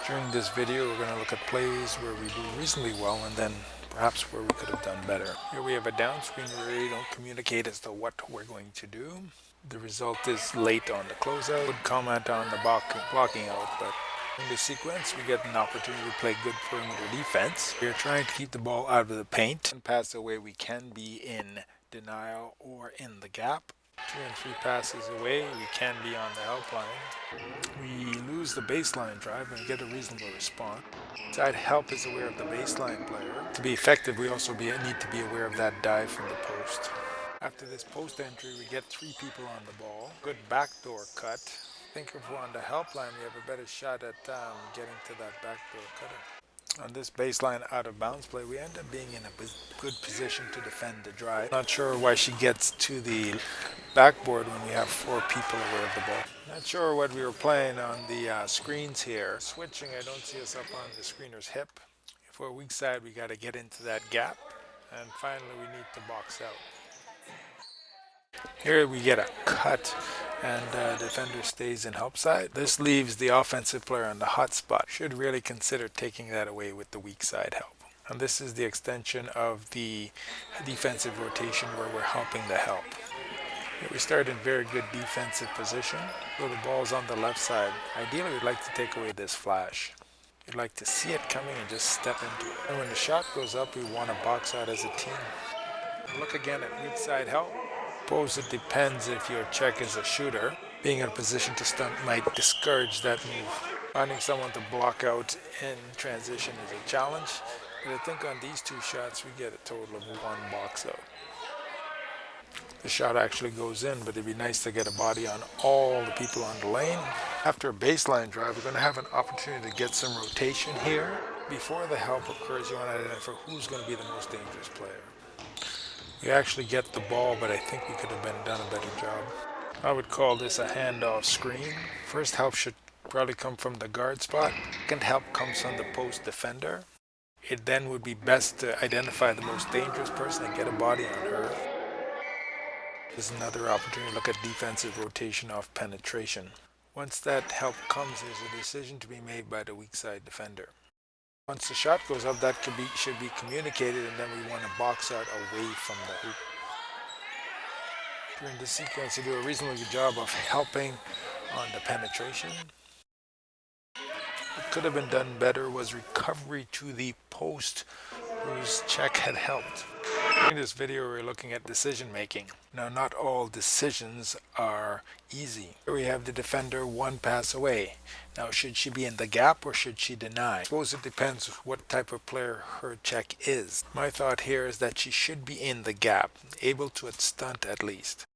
During this video, we're going to look at plays where we do reasonably well and then perhaps where we could have done better. Here we have a down screen where we don't communicate as to what we're going to do. The result is late on the closeout. Good comment on the blocking out, but in this sequence, we get an opportunity to play good perimeter defense. We're trying to keep the ball out of the paint and pass away. We can be in denial or in the gap. 2 and 3 passes away, we can be on the help line. We lose the baseline drive and get a reasonable response. Side help is aware of the baseline player. To be effective, we also need to be aware of that dive from the post. After this post entry, we get 3 people on the ball. Good backdoor cut. I think if we're on the help line, we have a better shot at getting to that backdoor cutter. On this baseline out of bounds play, we end up being in a good position to defend the drive. Not sure why she gets to the backboard when we have 4 people aware of the ball. Not sure what we were playing on the screens here. Switching, I don't see us up on the screener's hip. If we're weak side, we got to get into that gap. And finally, we need to box out. Here we get a cut and defender stays in help side. This leaves the offensive player on the hot spot. Should really consider taking that away with the weak side help. And this is the extension of the defensive rotation where we're helping the help. Here we start in very good defensive position. So the ball's on the left side. Ideally, we'd like to take away this flash. You'd like to see it coming and just step into it. And when the shot goes up, we want to box out as a team. Look again at weak side help. Suppose it depends if your check is a shooter. Being in a position to stunt might discourage that move. Finding someone to block out in transition is a challenge, but I think on these 2 shots we get a total of 1 box out. The shot actually goes in, but it'd be nice to get a body on all the people on the lane. After a baseline drive, we're going to have an opportunity to get some rotation here. Before the help occurs, you want to identify who's going to be the most dangerous player. We actually get the ball, but I think we could have done a better job. I would call this a handoff screen. First help should probably come from the guard spot. Second help comes from the post defender. It then would be best to identify the most dangerous person and get a body on her. There's another opportunity to look at defensive rotation off penetration. Once that help comes, there's a decision to be made by the weak side defender. Once the shot goes up, that should be communicated, and then we want to box out away from the hoop. During this sequence, you do a reasonably good job of helping on the penetration. What could have been done better was recovery to the post whose check had helped. In this video, we're looking at decision making. Now, not all decisions are easy. Here we have the defender 1 pass away. Now, should she be in the gap or should she deny? I suppose it depends what type of player her check is. My thought here is that she should be in the gap, able to stunt at least.